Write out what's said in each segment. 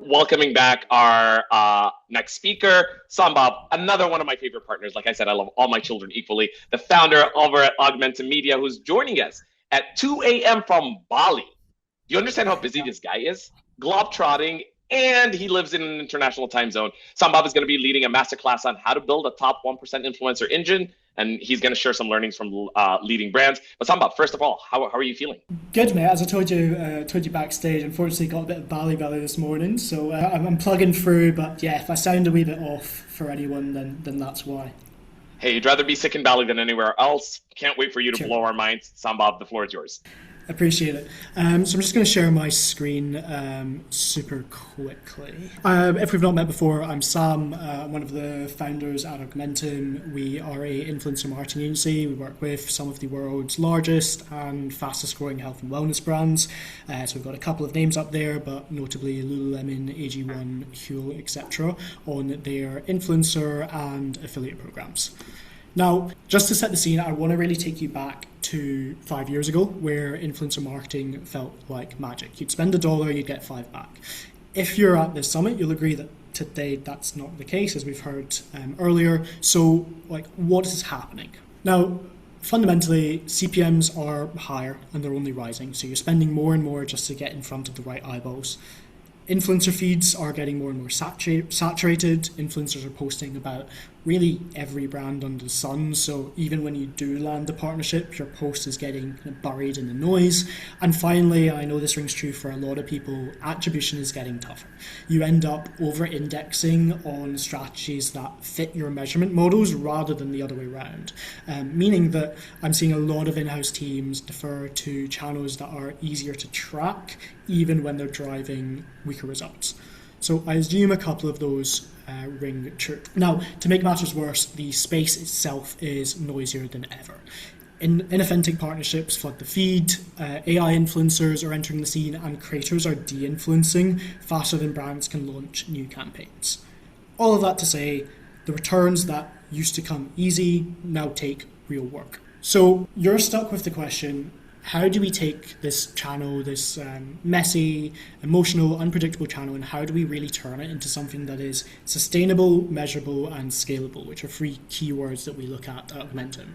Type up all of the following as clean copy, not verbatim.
welcoming back our next speaker, Sambhav, another one of my favorite partners. Like I said, I love all my children equally. The founder over at Augmentum Media, who's joining us at 2 a.m. from Bali. Do you understand how busy this guy is? Globetrotting, and he lives in an international time zone. Sambhav is going to be leading a masterclass on how to build a top 1% influencer engine, and he's going to share some learnings from leading brands. But Sambhav, first of all, how are you feeling? Good, mate. As I told you backstage, unfortunately got a bit of belly this morning, so I'm plugging through. But yeah, if I sound a wee bit off for anyone, then that's why. Hey, you'd rather be sick in Bali than anywhere else. Can't wait for you to blow our minds. Sambhav, the floor is yours. Appreciate it. So I'm just going to share my screen super quickly. If we've not met before, I'm Sam, one of the founders at Augmentum. We are a influencer marketing agency. We work with some of the world's largest and fastest growing health and wellness brands. So we've got a couple of names up there, but notably Lululemon, AG1, Huel, etc. on their influencer and affiliate programs. Now, just to set the scene, I want to really take you back to 5 years ago, where influencer marketing felt like magic. You'd spend $1, you'd get 5 back. If you're at this summit, you'll agree that today that's not the case, as we've heard earlier. So, what is happening? Now, fundamentally, CPMs are higher and they're only rising. So you're spending more and more just to get in front of the right eyeballs. Influencer feeds are getting more and more saturated. Influencers are posting about really every brand under the sun. So even when you do land a partnership, your post is getting kind of buried in the noise. And finally, I know this rings true for a lot of people, attribution is getting tougher. You end up over-indexing on strategies that fit your measurement models rather than the other way around. Meaning that I'm seeing a lot of in-house teams defer to channels that are easier to track, even when they're driving weaker results. So I assume a couple of those ring true. Now, to make matters worse, the space itself is noisier than ever. Inauthentic partnerships flood the feed, AI influencers are entering the scene, and creators are de-influencing faster than brands can launch new campaigns. All of that to say, the returns that used to come easy now take real work. So you're stuck with the question, how do we take this channel, this messy, emotional, unpredictable channel, and how do we really turn it into something that is sustainable, measurable, and scalable, which are 3 keywords that we look at Augmentum?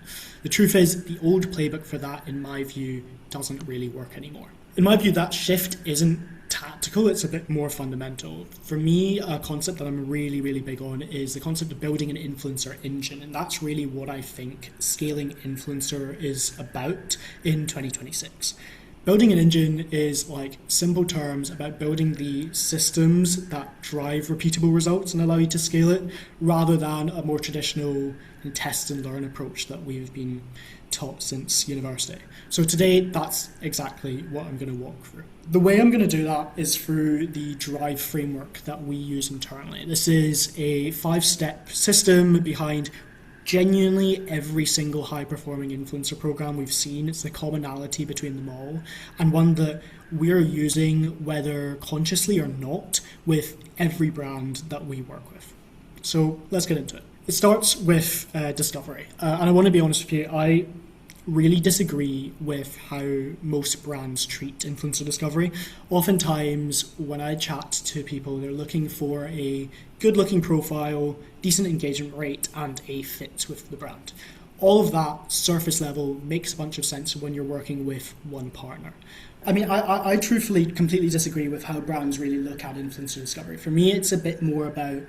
The truth is, the old playbook for that, in my view, doesn't really work anymore. In my view, that shift isn't tactical, it's a bit more fundamental. For me, a concept that I'm really, really big on is the concept of building an influencer engine, and that's really what I think scaling influencer is about in 2026. Building an engine is, simple terms, about building the systems that drive repeatable results and allow you to scale it, rather than a more traditional test and learn approach that we've been taught since university. So today, that's exactly what I'm going to walk through. The way I'm going to do that is through the Drive framework that we use internally. This is a 5-step system behind genuinely every single high-performing influencer program we've seen. It's the commonality between them all, and one that we're using, whether consciously or not, with every brand that we work with. So let's get into it. It starts with discovery. And I want to be honest with you, I really disagree with how most brands treat influencer discovery. Oftentimes, when I chat to people, they're looking for a good-looking profile, decent engagement rate, and a fit with the brand. All of that, surface level, makes a bunch of sense when you're working with one partner. I mean, I truthfully completely disagree with how brands really look at influencer discovery. For me, it's a bit more about,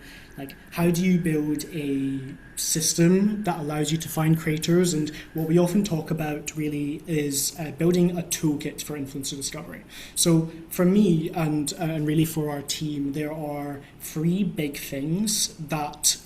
how do you build a system that allows you to find creators? And what we often talk about really is building a toolkit for influencer discovery. So for me and really for our team, there are 3 big things that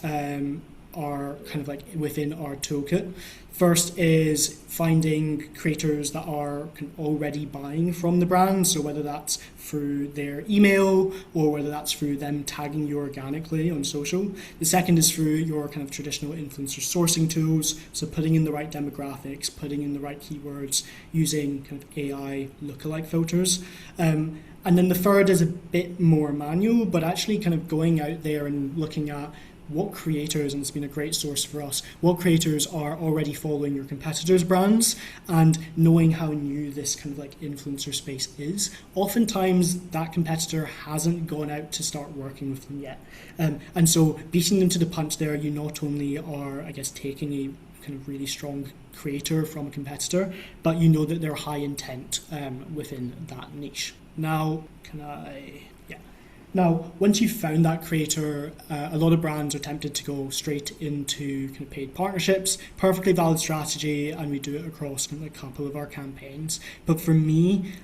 are kind of within our toolkit. First is finding creators that are already buying from the brand. So whether that's through their email or whether that's through them tagging you organically on social. The second is through your kind of traditional influencer sourcing tools. So putting in the right demographics, putting in the right keywords, using kind of AI lookalike filters. And then the third is a bit more manual, but actually kind of going out there and looking at what creators, and it's been a great source for us, what creators are already following your competitors' brands, and knowing how new this kind of like influencer space is. Oftentimes that competitor hasn't gone out to start working with them yet. And so beating them to the punch there, you not only are, I guess, taking a kind of really strong creator from a competitor, but you know that they're high intent within that niche. Now, Now, once you've found that creator, a lot of brands are tempted to go straight into kind of paid partnerships. Perfectly valid strategy, and we do it across kind of a couple of our campaigns. But for me,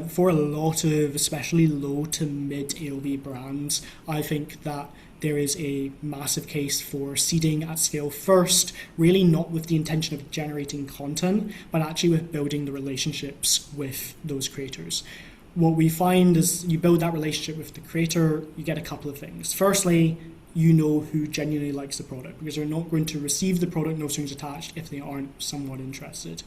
for a lot of especially low to mid AOV brands, I think that there is a massive case for seeding at scale first, really not with the intention of generating content, but actually with building the relationships with those creators. What we find is you build that relationship with the creator, you get a couple of things. Firstly, you know who genuinely likes the product, because they're not going to receive the product, no strings attached, if they aren't somewhat interested.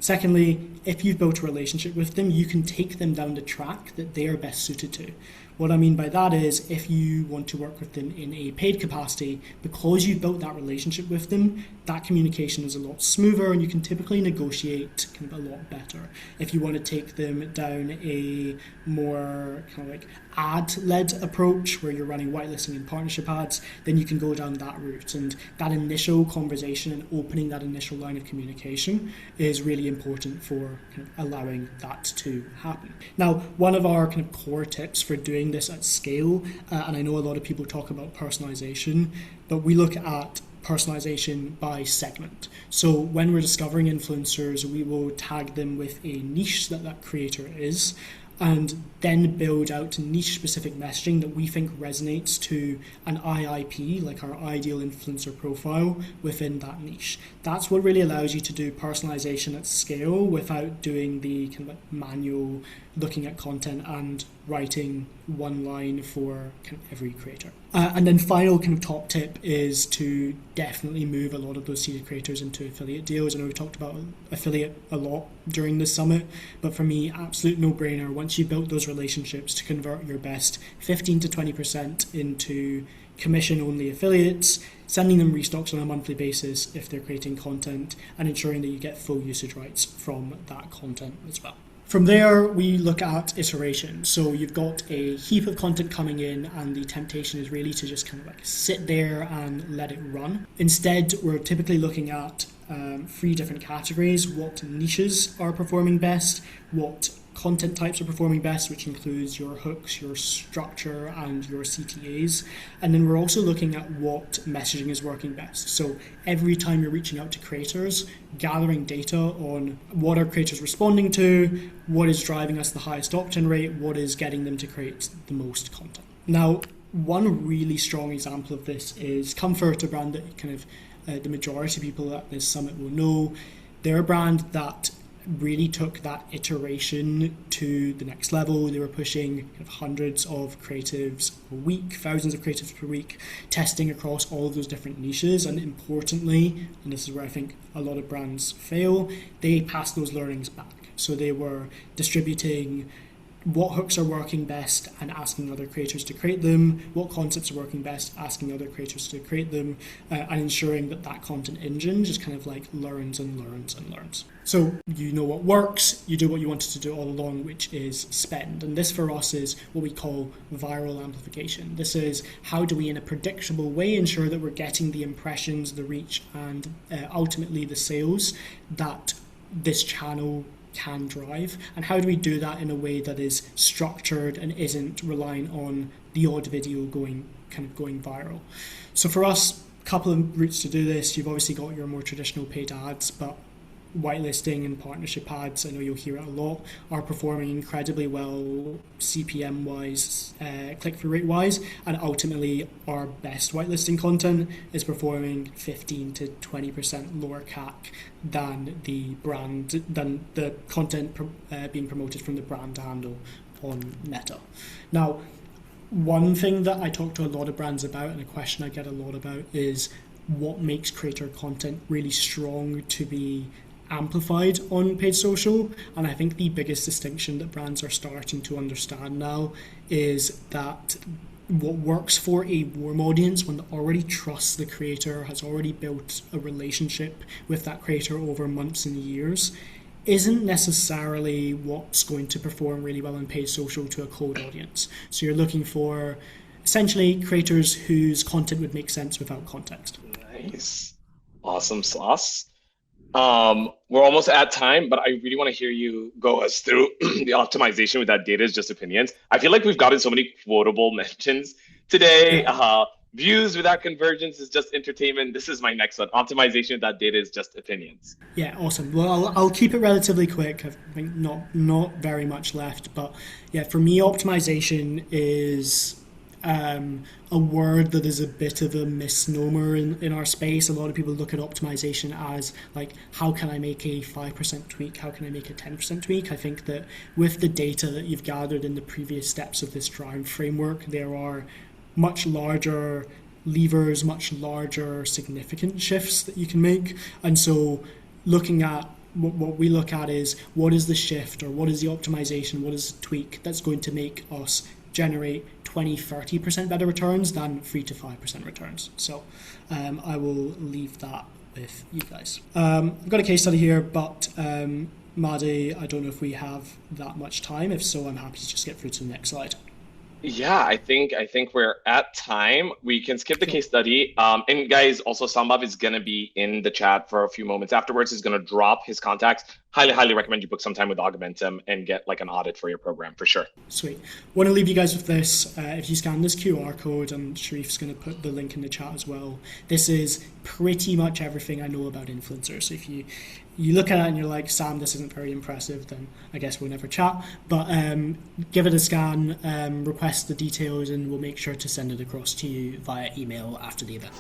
Secondly, if you've built a relationship with them, you can take them down the track that they are best suited to. What I mean by that is, if you want to work with them in a paid capacity, because you've built that relationship with them, that communication is a lot smoother and you can typically negotiate kind of a lot better. If you want to take them down a more kind of like ad-led approach where you're running whitelisting and partnership ads, then you can go down that route. And that initial conversation and opening that initial line of communication is really important for kind of allowing that to happen. Now, one of our kind of core tips for doing this at scale, and I know a lot of people talk about personalization, but we look at personalization by segment. So when we're discovering influencers, we will tag them with a niche that creator is, and then build out niche specific messaging that we think resonates to an IIP, like our ideal influencer profile, within that niche. That's what really allows you to do personalization at scale without doing the kind of like manual looking at content and writing one line for kind of every creator. And then final kind of top tip is to definitely move a lot of those seeded creators into affiliate deals. I know we talked about affiliate a lot during this summit, but for me, absolute no-brainer. Once you've built those relationships, to convert your best 15 to 20% into commission-only affiliates, sending them restocks on a monthly basis if they're creating content, and ensuring that you get full usage rights from that content as well. From there, we look at iteration. So you've got a heap of content coming in, and the temptation is really to just kind of like sit there and let it run. Instead, we're typically looking at 3 different categories: what niches are performing best, what content types are performing best, which includes your hooks, your structure, and your CTAs. And then we're also looking at what messaging is working best. So every time you're reaching out to creators, gathering data on what are creators responding to, what is driving us the highest opt-in rate, what is getting them to create the most content. Now, one really strong example of this is Comfort, a brand that kind of the majority of people at this summit will know. They're a brand that really took that iteration to the next level. They were pushing kind of hundreds of creatives a week, thousands of creatives per week, testing across all of those different niches. And importantly, and this is where I think a lot of brands fail, they passed those learnings back. So they were distributing what hooks are working best and asking other creators to create them, what concepts are working best, asking other creators to create them, and ensuring that that content engine just kind of like learns and learns and learns. So you know what works, you do what you wanted to do all along, which is spend. And this for us is what we call viral amplification. This is how do we in a predictable way ensure that we're getting the impressions, the reach, and ultimately the sales that this channel can drive, and how do we do that in a way that is structured and isn't relying on the odd video going viral. So for us, a couple of routes to do this. You've obviously got your more traditional paid ads, but whitelisting and partnership ads, I know you'll hear it a lot, are performing incredibly well CPM wise, click-through rate wise, and ultimately our best whitelisting content is performing 15 to 20% lower CAC than the content being promoted from the brand handle on Meta. Now, one thing that I talk to a lot of brands about, and a question I get a lot about, is what makes creator content really strong to be amplified on paid social. And I think the biggest distinction that brands are starting to understand now is that what works for a warm audience, one that already trusts the creator, has already built a relationship with that creator over months and years, isn't necessarily what's going to perform really well in paid social to a cold audience. So you're looking for essentially creators whose content would make sense without context. Nice. Awesome sauce. We're almost at time, but I really want to hear you go us through the optimization with that data is just opinions. I feel like we've gotten so many quotable mentions today. Yeah. Views without convergence is just entertainment. This is my next one. Optimization with that data is just opinions. Yeah, awesome. Well, I'll keep it relatively quick. I think not very much left, but yeah, for me, optimization is a word that is a bit of a misnomer in our space. A lot of people look at optimization as like, how can I make a 5% tweak? How can I make a 10% tweak? I think that with the data that you've gathered in the previous steps of this Drown framework, there are much larger levers, much larger significant shifts that you can make. And so looking at what we look at is what is the shift or what is the optimization, what is the tweak that's going to make us generate 20-30% better returns than 3-5% returns. So I will leave that with you guys. I've got a case study here, but Maddie, I don't know if we have that much time. If so, I'm happy to just get through to the next slide. Yeah, I think we're at time. We can skip the case study. And guys, also Sambhav is gonna be in the chat for a few moments afterwards. He's gonna drop his contacts. Highly recommend you book some time with Augmentum and get like an audit for your program for sure. Sweet. Want to leave you guys with this. If you scan this QR code, and Sharif's going to put the link in the chat as well. This is pretty much everything I know about influencers. So if you look at it and you're like, Sam, this isn't very impressive, then I guess we'll never chat. But give it a scan, request the details, and we'll make sure to send it across to you via email after the event.